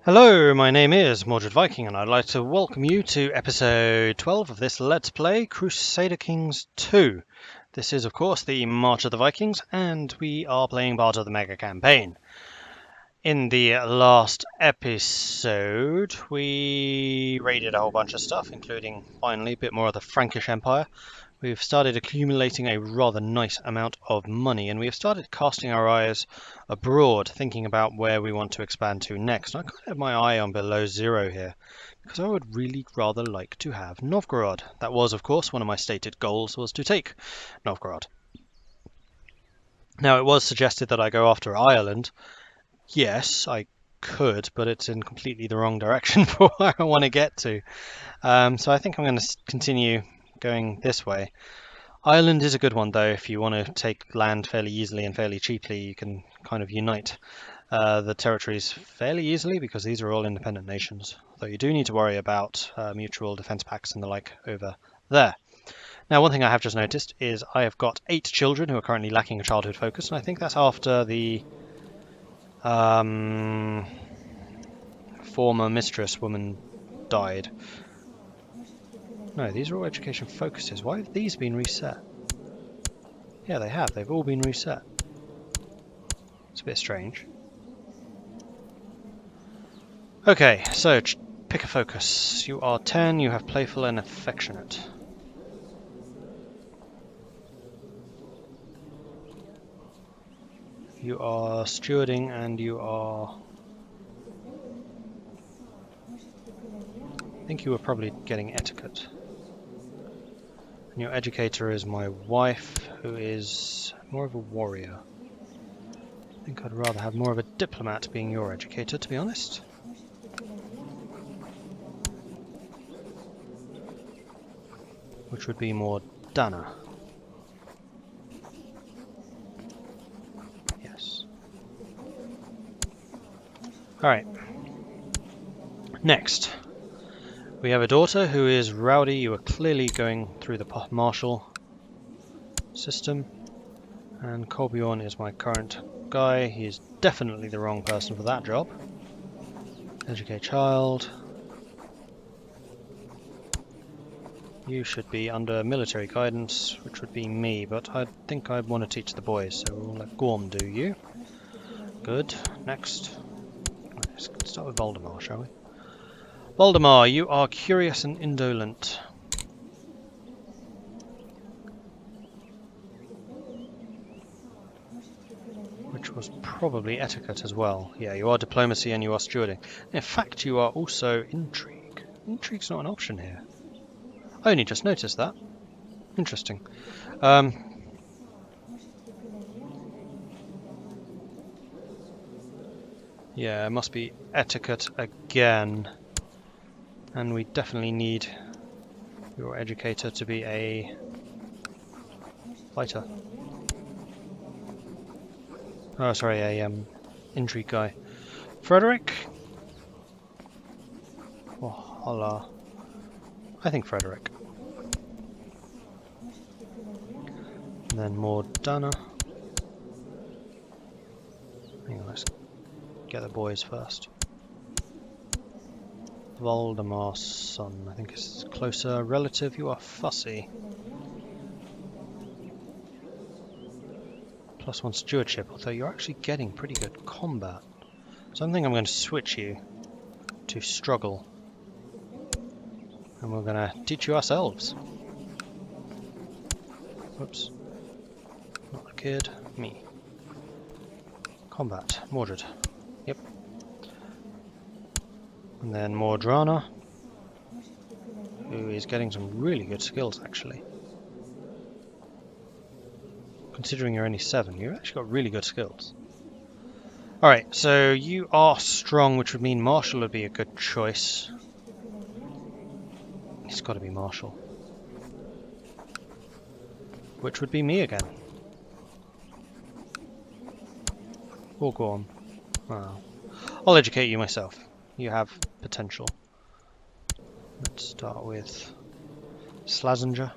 Hello, my name is Mordred Viking, and I'd like to welcome you to episode 12 of this Let's Play Crusader Kings II. This is, of course, the March of the Vikings, and we are playing part of the mega campaign. In the last episode, we raided a whole bunch of stuff, including, finally, a bit more of the Frankish Empire. We've started accumulating a rather nice amount of money, and we have started casting our eyes abroad, thinking about where we want to expand to next. I kind of have my eye on below zero here, because I would really rather like to have Novgorod. That was, of course, one of my stated goals, was to take Novgorod. Now, it was suggested that I go after Ireland. Yes, I could, but it's in completely the wrong direction for where I want to get to. So I think I'm going to continue going this way. Ireland is a good one, though. If you want to take land fairly easily and fairly cheaply, you can kind of unite the territories fairly easily, because these are all independent nations, though you do need to worry about mutual defense pacts and the like over there. Now, one thing I have just noticed is I have got 8 children who are currently lacking a childhood focus, and I think that's after the former mistress woman died. No, these are all education focuses. Why have these been reset? Yeah, they have. They've all been reset. It's a bit strange. Okay, so pick a focus. You are 10, you have playful and affectionate. You are stewarding and you are... I think you were probably getting etiquette. And your educator is my wife, who is more of a warrior. I think I'd rather have more of a diplomat being your educator, to be honest. Which would be more Dana. Yes. Alright. Next. We have a daughter who is rowdy. You are clearly going through the martial system. And Kolbjorn is my current guy. He is definitely the wrong person for that job. Educate child. You should be under military guidance, which would be me, but I think I'd want to teach the boys, so we'll let Gorm do you. Good. Next. Let's start with Voldemar, shall we? Voldemar, you are curious and indolent. Which was probably etiquette as well. Yeah, you are diplomacy and you are stewarding. In fact, you are also intrigue. Intrigue's not an option here. I only just noticed that. Interesting. Yeah, it must be etiquette again. And we definitely need your educator to be a fighter. Oh, sorry, a intrigue guy. Frederick? Oh, holla. I think Frederick. And then more Dana. Hang on, let's get the boys first. Voldemar's son, I think it's closer relative. You are fussy. +1 stewardship, although you're actually getting pretty good combat. So I think I'm going to switch you to struggle. And we're going to teach you ourselves. Whoops. Not a kid, me. Combat, Mordred. Yep. And then Mordrana, who is getting some really good skills, actually. Considering you're only 7, you've actually got really good skills. Alright, so you are strong, which would mean Marshall would be a good choice. He's got to be Marshall. Which would be me again. Or Gorm. Well, I'll educate you myself. You have potential. Let's start with Slazenger.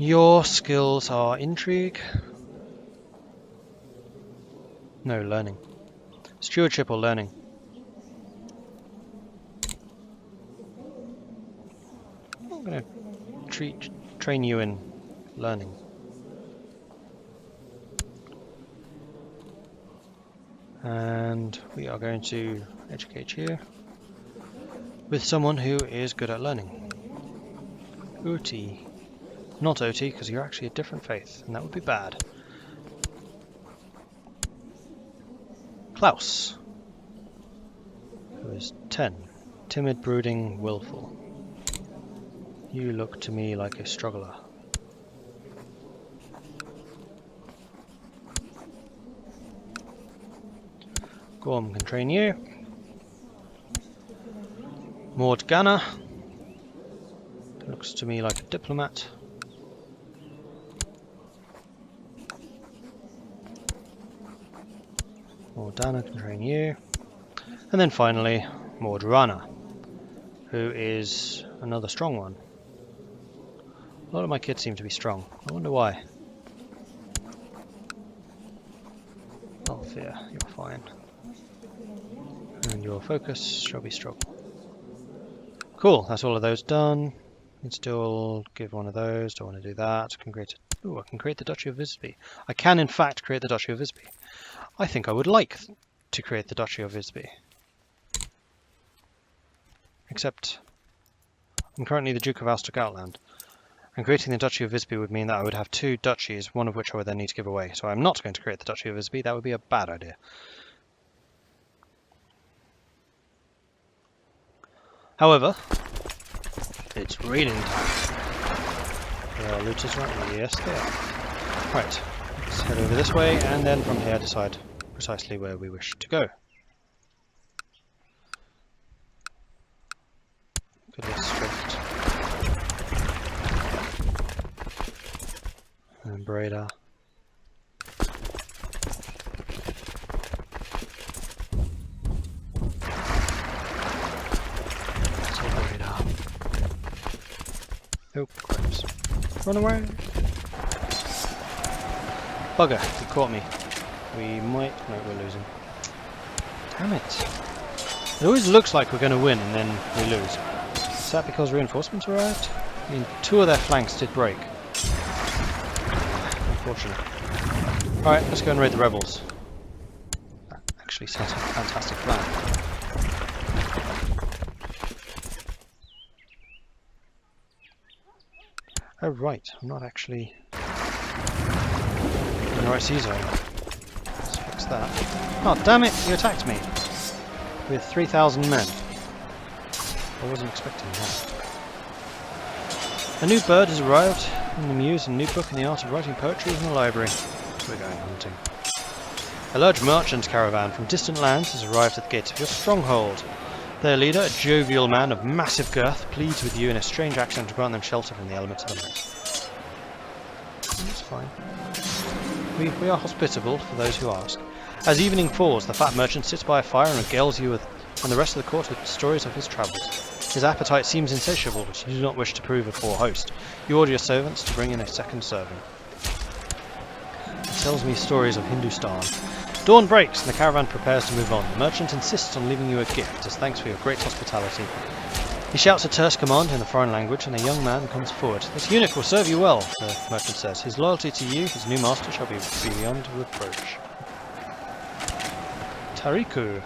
Your skills are intrigue, No, learning. Stewardship or learning. I'm going to train you in learning. And we are going to educate you with someone who is good at learning. Uti. Not Oti, because you're actually a different faith, and that would be bad. Klaus, who is 10. Timid, brooding, willful. You look to me like a struggler. Gorm can train you. Mordgana looks to me like a diplomat. Mordana can train you. And then finally, Mordrana, who is another strong one. A lot of my kids seem to be strong. I wonder why. Althea, you're fine. And your focus shall be struggle. Cool, that's all of those done. Can still give one of those. Don't want to do that. I can create the Duchy of Visby. I can in fact create the Duchy of Visby. I think I would like to create the Duchy of Visby. Except I'm currently the Duke of Gotland. And creating the Duchy of Visby would mean that I would have 2 duchies, one of which I would then need to give away. So I'm not going to create the Duchy of Visby. That would be a bad idea. However, it's raiding time. There are looters right? Yes, they are. Right, let's head over this way and then from here decide precisely where we wish to go. Look at this strict. And Breda. Oh, crabs. Run away! Bugger, he caught me. We might... no, we're losing. Damn it. It always looks like we're going to win and then we lose. Is that because reinforcements arrived? I mean, 2 of their flanks did break. Unfortunate. Alright, let's go and raid the rebels. That actually sounds like a fantastic plan. Oh right, I'm not actually in the right sea zone. Let's fix that. Oh damn it, you attacked me! With 3,000 men. I wasn't expecting that. A new bird has arrived in the muse and new book in the art of writing poetry in the library. We're going hunting. A large merchant caravan from distant lands has arrived at the gates of your stronghold. Their leader, a jovial man of massive girth, pleads with you in a strange accent to grant them shelter from the elements of the night. That's fine. We are hospitable for those who ask. As evening falls, the fat merchant sits by a fire and regales you and the rest of the court with stories of his travels. His appetite seems insatiable, but you do not wish to prove a poor host. You order your servants to bring in a second serving. He tells me stories of Hindustan. Dawn breaks and the caravan prepares to move on. The merchant insists on leaving you a gift as thanks for your great hospitality. He shouts a terse command in the foreign language and a young man comes forward. This eunuch will serve you well, the merchant says. His loyalty to you, his new master, shall be beyond reproach. Tariku,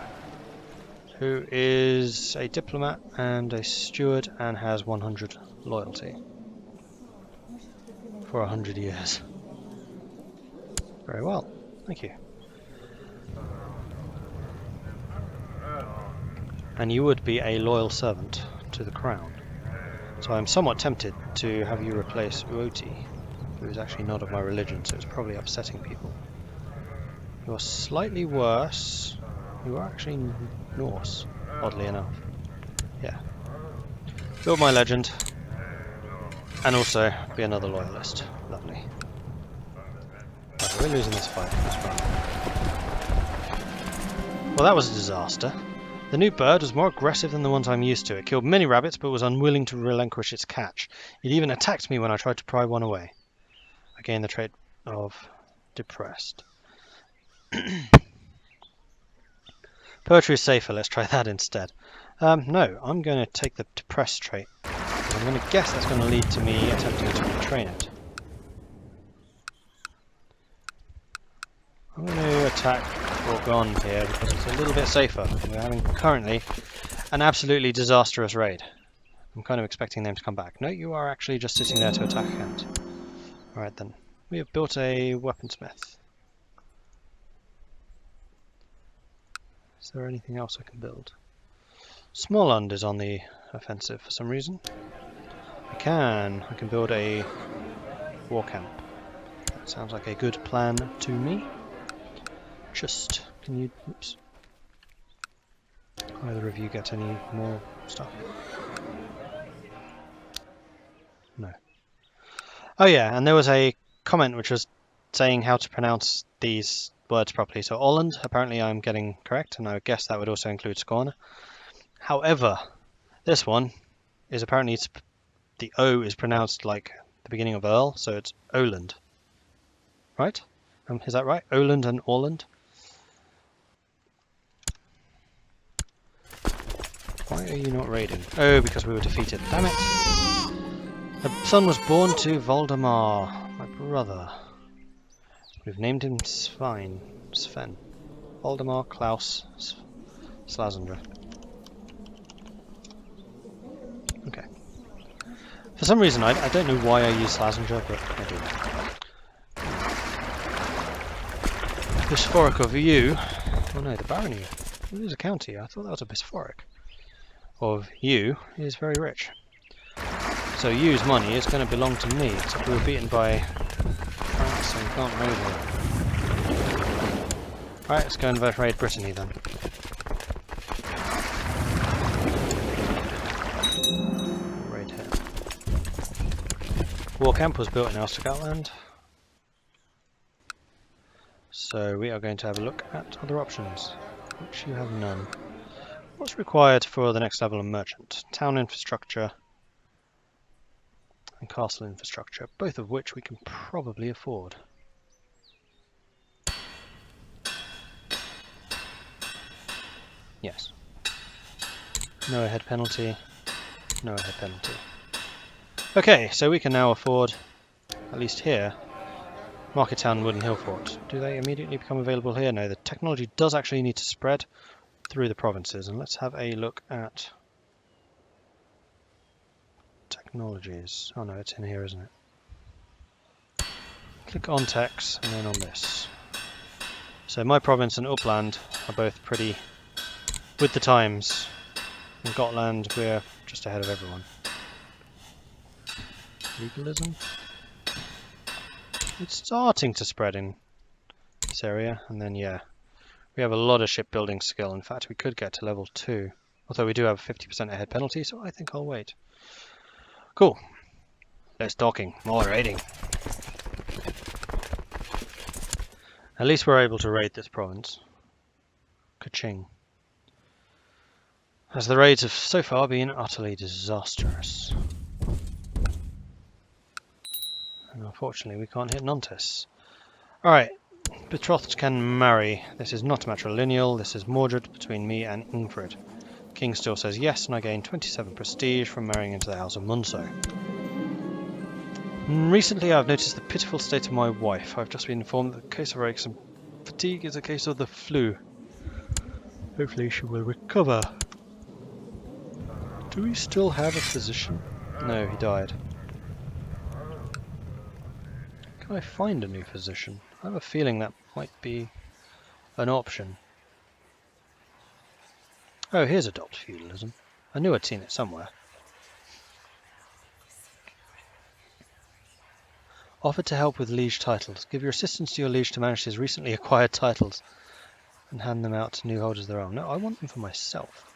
who is a diplomat and a steward and has 100 loyalty for 100 years. Very well, thank you. And you would be a loyal servant to the crown. So I'm somewhat tempted to have you replace Uoti, who is actually not of my religion, so it's probably upsetting people. You're slightly worse. You are actually Norse, oddly enough. Yeah. Build my legend. And also be another loyalist. Lovely. Okay, we're losing this fight. Let's run. Well, that was a disaster. The new bird was more aggressive than the ones I'm used to. It killed many rabbits, but was unwilling to relinquish its catch. It even attacked me when I tried to pry one away. I gained the trait of depressed. Poetry is safer, let's try that instead. No, I'm going to take the depressed trait. I'm going to guess that's going to lead to me attempting to retrain it. I'm going to attack Orgon here because it's a little bit safer. We're having currently an absolutely disastrous raid. I'm kind of expecting them to come back. No, you are actually just sitting there to attack Kent. Alright then. We have built a weaponsmith. Is there anything else I can build? Småland is on the offensive for some reason. I can build a war camp. That sounds like a good plan to me. Just, can you, oops. Either of you get any more stuff? No. Oh yeah, and there was a comment which was saying how to pronounce these words properly. So Åland, apparently I'm getting correct, and I would guess that would also include Skåne. However, this one is apparently, the O is pronounced like the beginning of Earl, so it's Åland. Right? Is that right? Åland and Åland? Why are you not raiding? Oh, because we were defeated. Damn it! A son was born to Valdemar, my brother. We've named him Sven. Valdemar Klaus Slasendra. Okay. For some reason, I don't know why I use Slasendra, but I do. Bisphoric of you. Oh no, the barony. It is a county. I thought that was a bisphoric. Of you is very rich. So Yu's money is going to belong to me, except we were beaten by France, so we can't raid her. Right, let's go and raid Brittany then. Raid here. War camp was built in Gotland. So we are going to have a look at other options, which you have none. What's required for the next level of merchant? Town infrastructure and castle infrastructure, both of which we can probably afford. Yes. No ahead penalty. No ahead penalty. Okay, so we can now afford, at least here, Market Town and Wooden Hill Fort. Do they immediately become available here? No, the technology does actually need to spread through the provinces, and let's have a look at technologies. Oh no, it's in here, isn't it? Click on techs and then on this. So my province and Uppland are both pretty with the times. In Gotland we're just ahead of everyone. Legalism? It's starting to spread in this area, and then yeah. We have a lot of shipbuilding skill. In fact, we could get to level 2. Although we do have a 50% ahead penalty, so I think I'll wait. Cool. Less talking, more raiding. At least we're able to raid this province. Ka-ching. As the raids have so far been utterly disastrous. And unfortunately, we can't hit Nantes. Alright. Betrothed can marry. This is not matrilineal, this is Mordred between me and Ingrid. King still says yes, and I gain 27 prestige from marrying into the house of Munso. Recently I've noticed the pitiful state of my wife. I've just been informed that the case of aches and fatigue is a case of the flu. Hopefully she will recover. Do we still have a physician? No, he died. Can I find a new physician? I have a feeling that might be an option. Oh, here's adopt feudalism. I knew I'd seen it somewhere. Offered to help with liege titles. Give your assistance to your liege to manage his recently acquired titles and hand them out to new holders of their own. No, I want them for myself.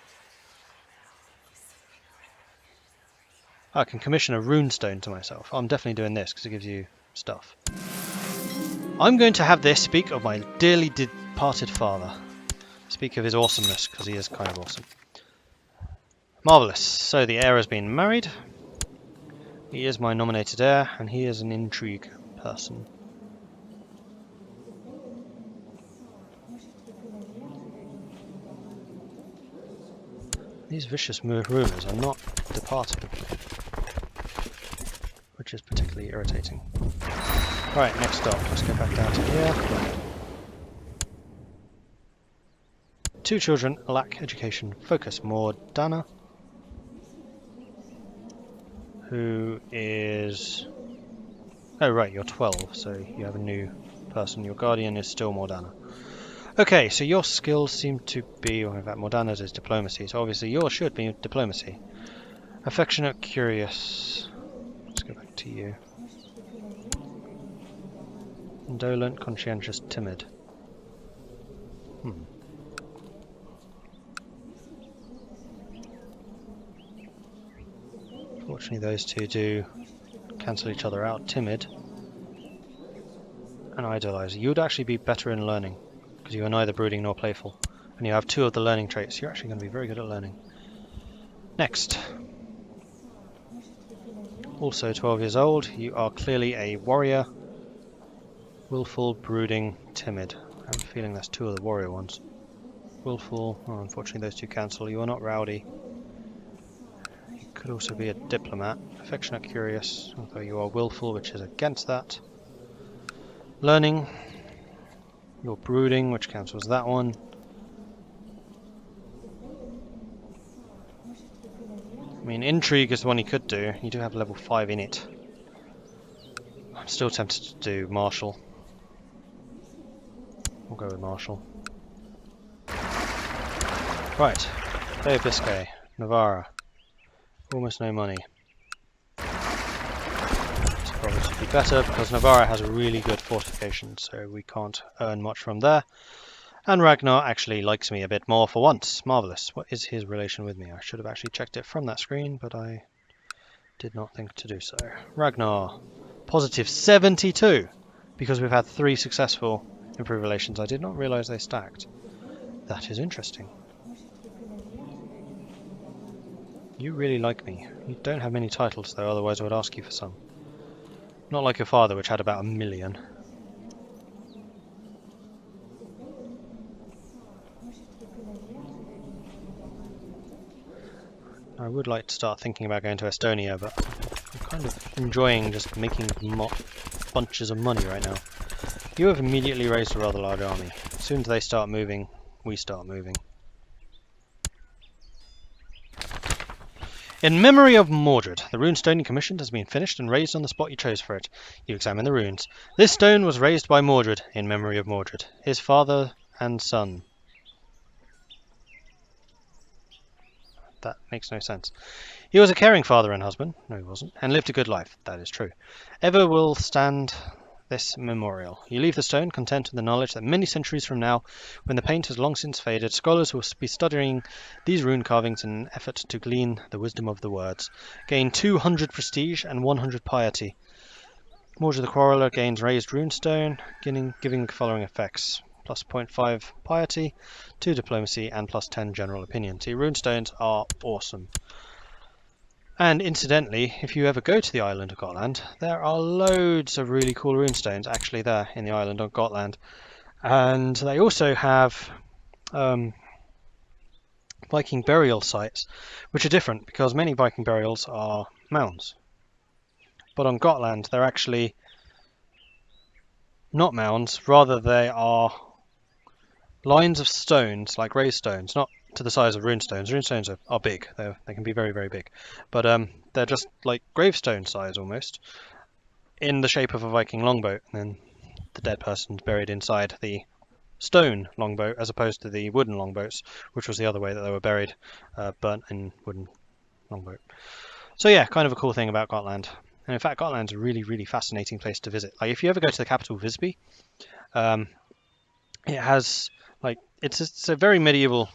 I can commission a runestone to myself. I'm definitely doing this because it gives you stuff. I'm going to have this speak of my dearly departed father. Speak of his awesomeness, because he is kind of awesome. Marvellous. So the heir has been married. He is my nominated heir, and he is an intrigue person. These vicious rumours are not departing, which is particularly irritating. Right, next stop. Let's go back down to here. 2 children lack education. Focus. Mordana, who is... Oh right, you're 12, so you have a new person. Your guardian is still Mordana. Okay, so your skills seem to be... Well, in fact, Mordana's is diplomacy, so obviously yours should be diplomacy. Affectionate, curious. Let's go back to you. Indolent, conscientious, timid. Fortunately, those two do cancel each other out. Timid and idolizer. You would actually be better in learning because you are neither brooding nor playful, and you have 2 of the learning traits. You're actually going to be very good at learning. Next. Also 12 years old. You are clearly a warrior. Willful, brooding, timid. I have a feeling that's 2 of the warrior ones. Willful. Oh, unfortunately, those 2 cancel. You are not rowdy. Could also be a diplomat. Affectionate, curious, although you are willful, which is against that. Learning. You're brooding, which cancels that one. I mean, intrigue is the one you could do. You do have level 5 in it. I'm still tempted to do martial. We'll go with martial. Right. Bay of Biscay. Navarra. Almost no money. This probably should be better because Navarra has a really good fortification, so we can't earn much from there. And Ragnar actually likes me a bit more for once. Marvellous. What is his relation with me? I should have actually checked it from that screen, but I did not think to do so. Ragnar. Positive 72! Because we've had 3 successful improved relations. I did not realise they stacked. That is interesting. You really like me. You don't have many titles though, otherwise I would ask you for some. Not like your father, which had about 1 million. I would like to start thinking about going to Estonia, but I'm kind of enjoying just making bunches of money right now. You have immediately raised a rather large army. As soon as they start moving, we start moving. In memory of Mordred, the rune stone you commissioned has been finished and raised on the spot you chose for it. You examine the runes. This stone was raised by Mordred, in memory of Mordred, his father and son. That makes no sense. He was a caring father and husband. No, he wasn't. And lived a good life. That is true. Ever will stand this memorial. You leave the stone content with the knowledge that many centuries from now, when the paint has long since faded, scholars will be studying these rune carvings in an effort to glean the wisdom of the words. Gain 200 prestige and 100 piety. Mordred the Quarreller gains raised runestone, giving the following effects. Plus 0.5 piety, 2 diplomacy, and plus 10 general opinion. See, runestones are awesome. And incidentally, if you ever go to the island of Gotland, there are loads of really cool runestones actually there in the island of Gotland. And they also have Viking burial sites, which are different because many Viking burials are mounds. But on Gotland, they're actually not mounds, rather they are lines of stones, like raised stones, not to the size of runestones. Runestones are big, they can be very, very big. But they're just like gravestone size almost, in the shape of a Viking longboat. And then the dead person's buried inside the stone longboat as opposed to the wooden longboats, which was the other way that they were buried, burnt in wooden longboat. So yeah, kind of a cool thing about Gotland. And in fact, Gotland's a really, really fascinating place to visit. Like if you ever go to the capital, Visby, it has it's a very medieval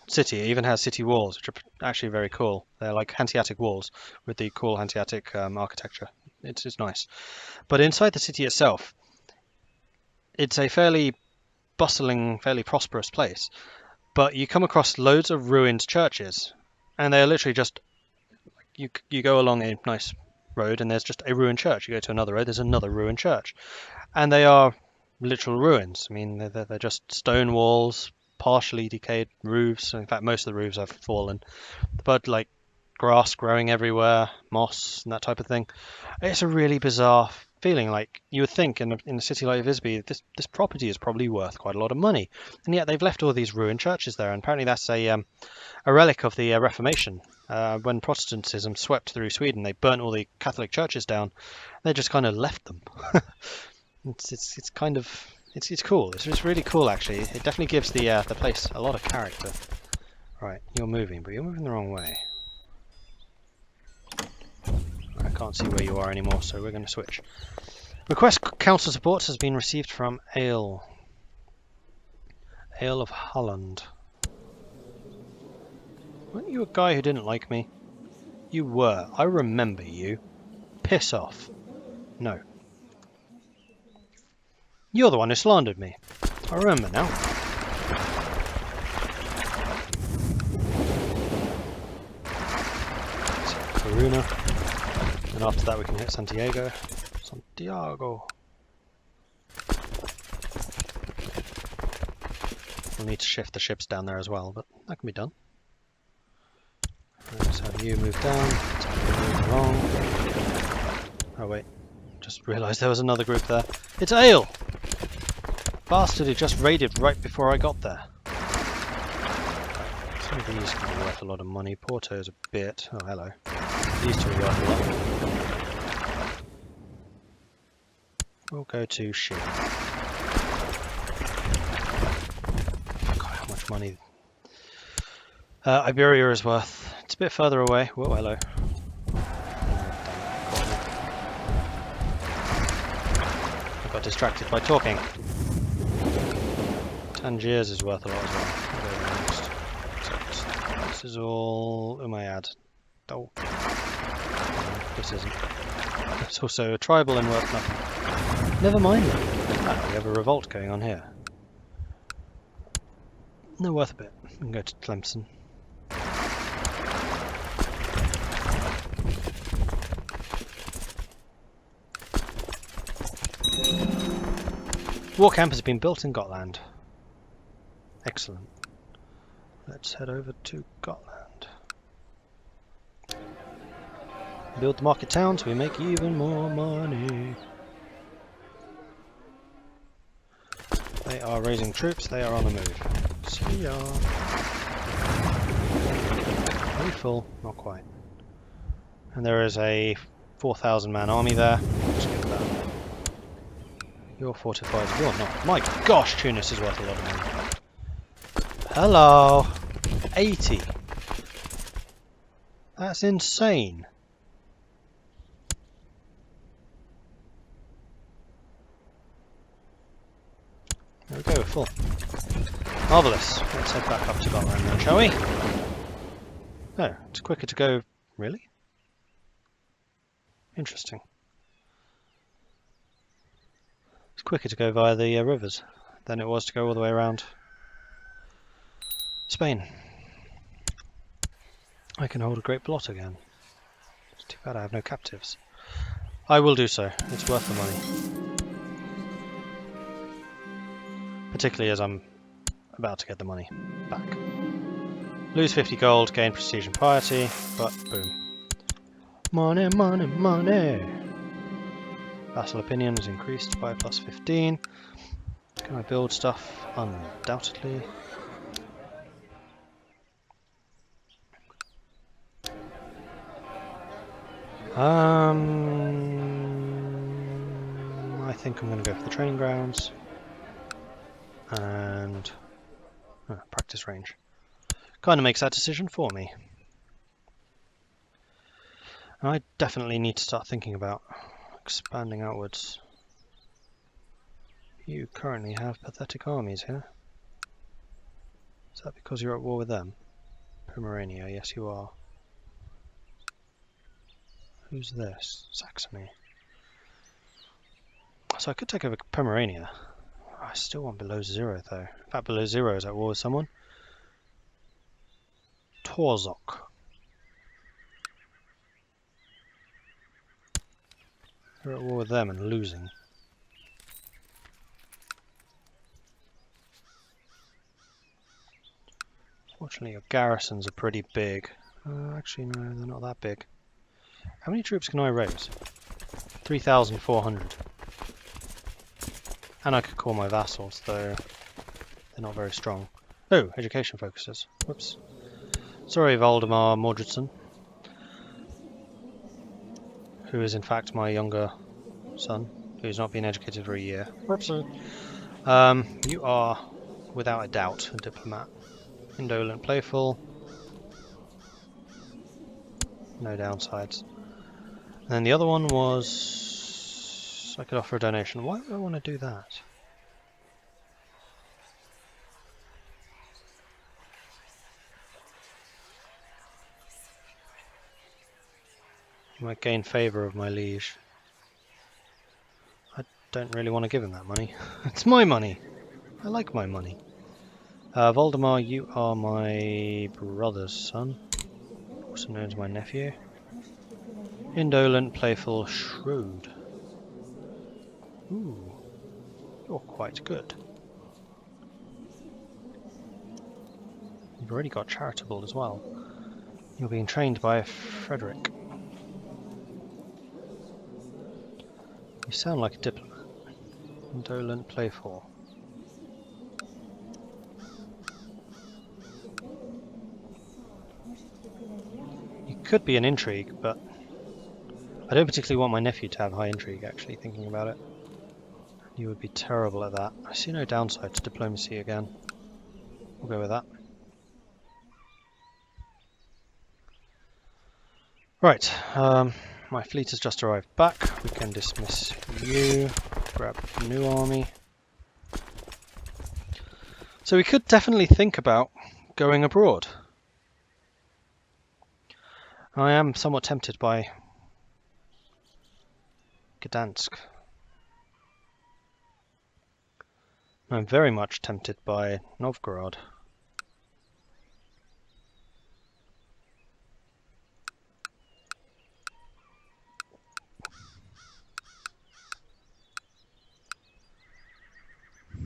city. It even has city walls, which are actually very cool. They're like Hanseatic walls with the cool Hanseatic architecture. It's nice. But inside the city itself, it's a fairly bustling, fairly prosperous place. But you come across loads of ruined churches, and they are literally just you go along a nice road and there's just a ruined church. You go to another road, there's another ruined church, and they are literal ruins. I mean, they're just stone walls, partially decayed roofs. In fact, most of the roofs have fallen. But like grass growing everywhere, moss and that type of thing. It's a really bizarre feeling. Like you would think in a city like Visby, this property is probably worth quite a lot of money, and yet they've left all these ruined churches there. And apparently that's a relic of the Reformation. When Protestantism swept through Sweden, they burnt all the Catholic churches down. They just kind of left them. It's kind of it's cool. It's really cool actually. It definitely gives the place a lot of character. Right, you're moving, but you're moving the wrong way. I can't see where you are anymore, so we're going to switch. Request council support has been received from Ale of Holland. Weren't you a guy who didn't like me? You were. I remember you. Piss off. No. You're the one who slandered me. I remember now. So, Coruna. And after that we can hit Santiago. We'll need to shift the ships down there as well, but that can be done. Let's have you move down. Let's have you move along. Oh wait, just realised there was another group there. It's Ale! Bastard who just raided right before I got there. Some of these can be worth a lot of money. Porto's a bit. Oh hello. These two are worth a lot. We'll go to ship. God, how much money Iberia is worth. It's a bit further away. Whoa, hello. I got distracted by talking. Tangiers is worth a lot as well. This is all Umayyad. Oh. This isn't. It's also a tribal and worth nothing. Never mind that. We have a revolt going on here. No, worth a bit. We can go to Tlemcen. War camp has been built in Gotland. Excellent. Let's head over to Gotland. Build the market town so we make even more money. They are raising troops, they are on the move. See ya. Are we full? Not quite. And there is a 4,000 man army there. Skip that. You're fortified, you're not. My gosh, Tunis is worth a lot of money. Hello! 80! That's insane! There we go, full. Marvellous. Let's head back up to Gotland then, shall we? No, it's quicker to go... Really? Interesting. It's quicker to go via the rivers than it was to go all the way around Spain. I can hold a great blot again. It's too bad I have no captives. I will do so. It's worth the money. Particularly as I'm about to get the money back. Lose 50 gold, gain prestige and piety, but boom. Money, money, money! Vassal opinion is increased by plus 15. Can I build stuff? Undoubtedly. I think I'm going to go for the training grounds. And practice range. Kind of makes that decision for me. I definitely need to start thinking about expanding outwards. You currently have pathetic armies here. Is that because you're at war with them? Pomerania, yes you are. Who's this? Saxony. So I could take over Pomerania. I still want below 0 though. In fact, below 0 is at war with someone. Torzok. We're at war with them and losing. Fortunately, your garrisons are pretty big. Actually, no, they're not that big. How many troops can I raise? 3,400. And I could call my vassals, though they're not very strong. Oh, education focuses. Whoops. Sorry, Valdemar Mordredson, who is in fact my younger son, who's not been educated for a year. Whoops. You are, without a doubt, a diplomat. Indolent, playful. No downsides. And then the other one was... I could offer a donation. Why would I want to do that? You might gain favour of my liege. I don't really want to give him that money. It's my money! I like my money. Voldemar, you are my brother's son. Also known as my nephew. Indolent, playful, shrewd. Ooh, you're quite good. You've already got charitable as well. You're being trained by Frederick. You sound like a diplomat. Indolent, playful. You could be an intrigue, but I don't particularly want my nephew to have high intrigue, actually, thinking about it. You would be terrible at that. I see no downside to diplomacy again. We'll go with that. Right, my fleet has just arrived back. We can dismiss you, grab a new army. So we could definitely think about going abroad. I am somewhat tempted by Gdansk. I'm very much tempted by Novgorod.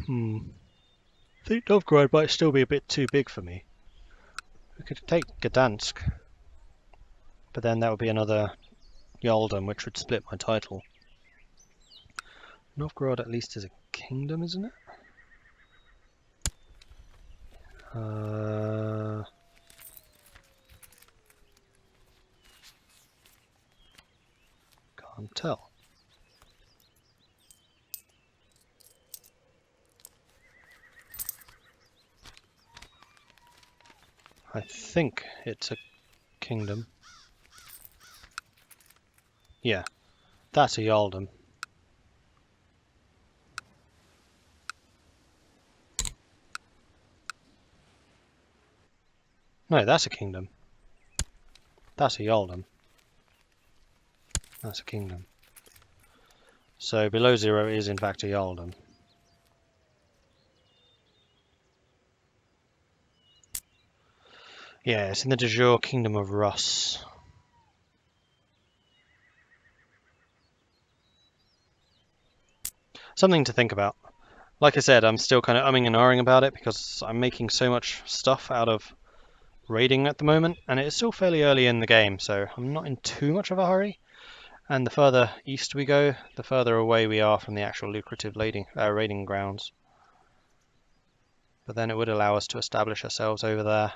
I think Novgorod might still be a bit too big for me. We could take Gdansk, but then that would be another Jarldom, which would split my title. Novgorod at least is a kingdom, isn't it? Can't tell. I think it's a kingdom. Yeah, that's a Jarldom. No, that's a kingdom. That's a Jarldom. That's a kingdom. So below 0 is in fact a Jarldom. Yeah, it's in the de jure kingdom of Rus. Something to think about. Like I said, I'm still kind of umming and ahhing about it because I'm making so much stuff out of raiding at the moment, and it is still fairly early in the game, so I'm not in too much of a hurry. And the further east we go, the further away we are from the actual lucrative raiding grounds. But then it would allow us to establish ourselves over there,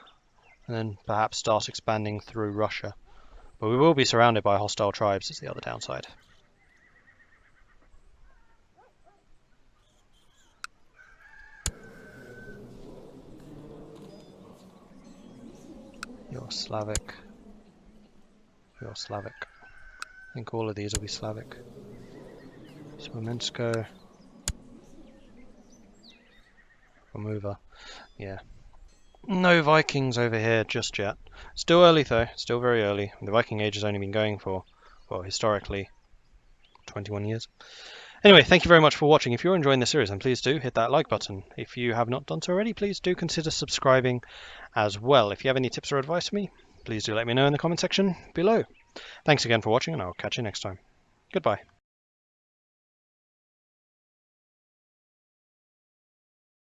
and then perhaps start expanding through Russia. But we will be surrounded by hostile tribes, is the other downside. You're Slavic. You're Slavic. I think all of these will be Slavic. Smolensko. Romuva. Yeah. No Vikings over here just yet. Still early though, still very early. The Viking Age has only been going for, well, historically, 21 years. Anyway, thank you very much for watching. If you're enjoying the series, then please do hit that like button. If you have not done so already, please do consider subscribing as well. If you have any tips or advice for me, please do let me know in the comment section below. Thanks again for watching, and I'll catch you next time. Goodbye.